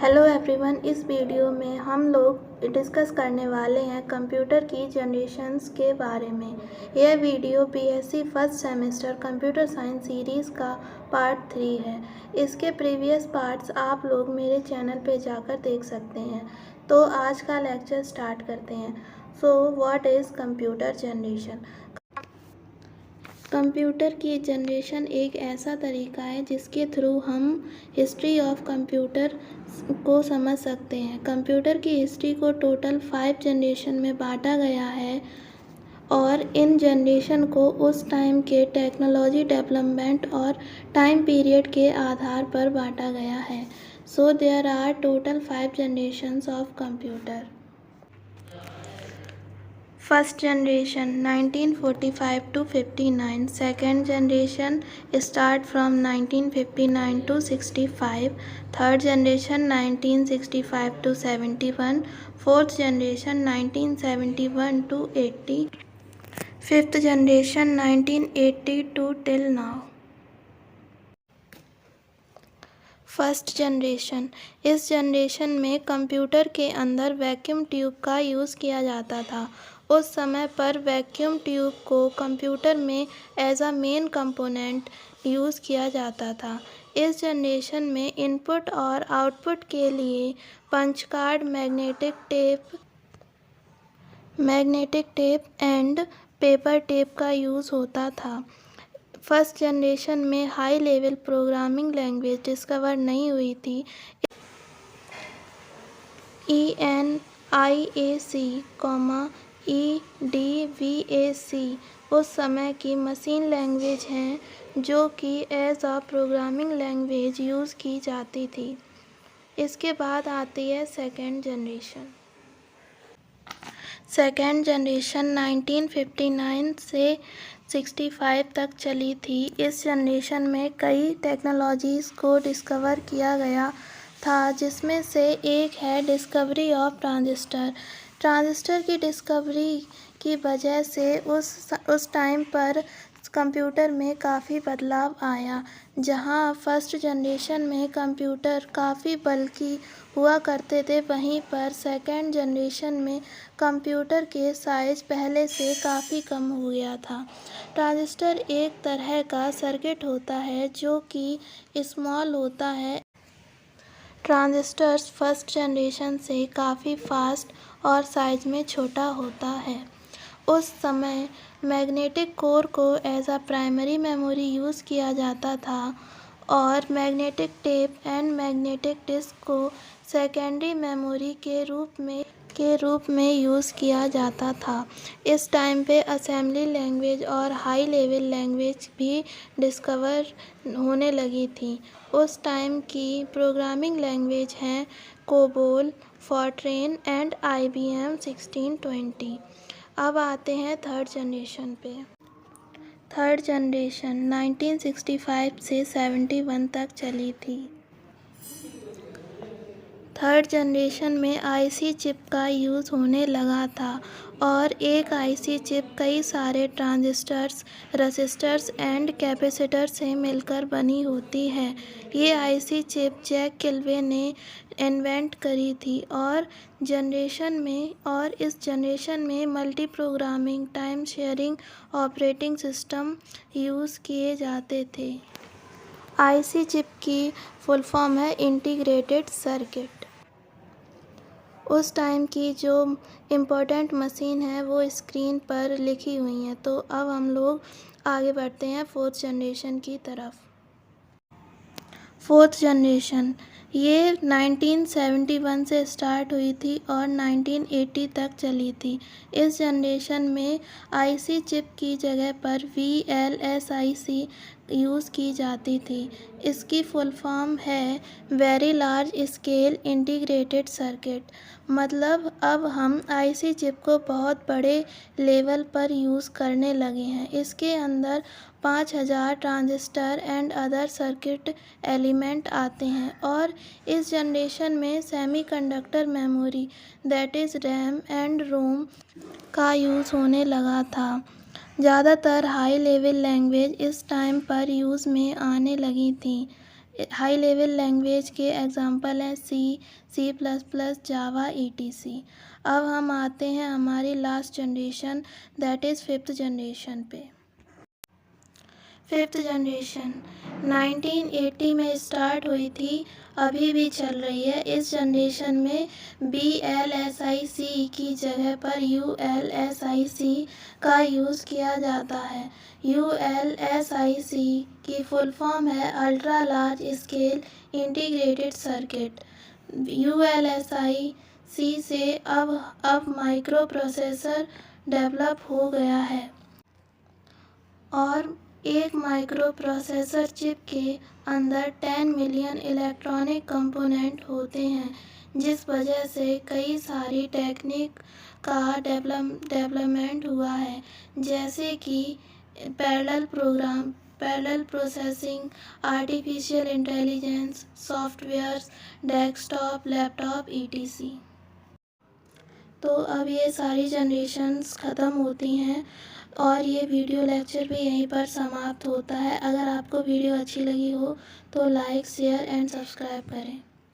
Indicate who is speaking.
Speaker 1: Hello everyone, इस video में हम लोग डिस्कस करने वाले हैं कंप्यूटर की जनरेशन्स के बारे में। यह video BSc first semester computer science series का पार्ट 3 है। इसके प्रीवियस पार्ट्स आप लोग मेरे चैनल पे जाकर देख सकते हैं। तो आज का लेक्चर स्टार्ट करते हैं। So what is computer generation? Computer की जनरेशन एक ऐसा तरीका है जिसके थ्रू हम हिस्ट्री ऑफ कंप्यूटर को समझ सकते हैं। कंप्यूटर की हिस्ट्री को टोटल 5 जनरेशन में बांटा गया है और इन जनरेशन को उस टाइम के टेक्नोलॉजी डेवलपमेंट और टाइम पीरियड के आधार पर बांटा गया है। So there are total 5 generations of computer. First generation 1945 to 59. Second generation start from 1959 to 65. Third generation 1965 to 71. Fourth generation 1971 to 80. Fifth generation 1980 to till now. First generation, इस generation में computer के अंदर वैक्यूम ट्यूब का use किया जाता था। उस समय पर वैक्यूम ट्यूब को कंप्यूटर में as a main component use किया जाता था। इस जनरेशन में इनपुट और आउटपुट के लिए punch card, magnetic tape and paper tape का यूज़ होता था। फर्स्ट जनरेशन में high level programming language discover नहीं हुई थी। ENIAC, EDVAC उस समय की मशीन लैंग्वेज हैं जो कि as a programming language use की जाती थी। इसके बाद आती है सेकेंड जनरेशन। सेकेंड जनरेशन 1959 से 65 तक चली थी। इस जनरेशन में कई टेक्नोलॉजीज़ को डिस्कवर किया गया था, जिसमें से एक है डिस्कवरी ऑफ ट्रांजिस्टर। ट्रांजिस्टर की डिस्कवरी की वजह से उस टाइम पर कंप्यूटर में काफ़ी बदलाव आया। जहां फर्स्ट जनरेशन में कंप्यूटर काफ़ी बल्कि हुआ करते थे, वहीं पर सेकेंड जनरेशन में कंप्यूटर के साइज़ पहले से काफ़ी कम हो गया था। ट्रांजिस्टर एक तरह का सर्किट होता है जो कि स्मॉल होता है। ट्रांजिस्टर्स फर्स्ट जनरेशन से काफ़ी फास्ट और साइज में छोटा होता है। उस समय मैग्नेटिक कोर को as a primary memory use किया जाता था और magnetic tape and magnetic disk को सेकेंडरी मेमोरी के रूप में यूज़ किया जाता था। इस टाइम पे असेंबली लैंग्वेज और हाई लेवल लैंग्वेज भी डिस्कवर होने लगी थी। उस टाइम की प्रोग्रामिंग लैंग्वेज हैं कोबोल, फॉर्ट्रेन एंड IBM 1620। अब आते हैं थर्ड जनरेशन पे। थर्ड जनरेशन 1965 से 71 तक चली थी। थर्ड जनरेशन में IC चिप का यूज़ होने लगा था और एक IC चिप कई सारे ट्रांजिस्टर्स, रजिस्टर्स एंड कैपेसिटर से मिलकर बनी होती है। ये IC चिप जैक किल्वे ने इन्वेंट करी थी और इस जनरेशन में multi programming, time sharing operating system use किए जाते थे। IC चिप की फुल फॉर्म है इंटीग्रेटेड सर्किट। उस टाइम की जो इम्पोर्टेंट मशीन है वो स्क्रीन पर लिखी हुई हैं। तो अब हम लोग आगे बढ़ते हैं फोर्थ जनरेशन की तरफ। फोर्थ जनरेशन ये 1971 से स्टार्ट हुई थी और 1980 तक चली थी। इस जनरेशन में IC चिप की जगह पर VLSIC यूज़ की जाती थी। इसकी फुल फॉर्म है very large scale integrated circuit. मतलब अब हम IC चिप को बहुत बड़े लेवल पर यूज़ करने लगे हैं। इसके अंदर 5000 transistor and other circuit element आते हैं और इस जनरेशन में semiconductor memory that is RAM and ROM का यूज़ होने लगा था। ज़्यादातर हाई लेवल लैंग्वेज इस टाइम पर यूज़ में आने लगी थी। हाई लेवल लैंग्वेज के एग्जांपल हैं सी, C++, जावा, etc। अब हम आते हैं हमारी last generation that is 5th generation पे। 5th जनरेशन 1980 में स्टार्ट हुई थी, अभी भी चल रही है। इस जनरेशन में VLSIC की जगह पर ULSIC का यूज़ किया जाता है। ULSIC की फुल फॉर्म है ultra large scale integrated circuit. ULSIC से अब माइक्रो प्रोसेसर डेवलप हो गया है और एक माइक्रो प्रोसेसर चिप के अंदर 10 मिलियन इलेक्ट्रॉनिक कंपोनेंट होते हैं, जिस वजह से कई सारी टेक्निक का डेवलपमेंट हुआ है, जैसे कि parallel processing, artificial intelligence, softwares, desktop, laptop, etc। तो अब ये सारी जनरेशन्स ख़त्म होती हैं और ये वीडियो लेक्चर भी यहीं पर समाप्त होता है। अगर आपको वीडियो अच्छी लगी हो तो लाइक, शेयर एंड सब्सक्राइब करें।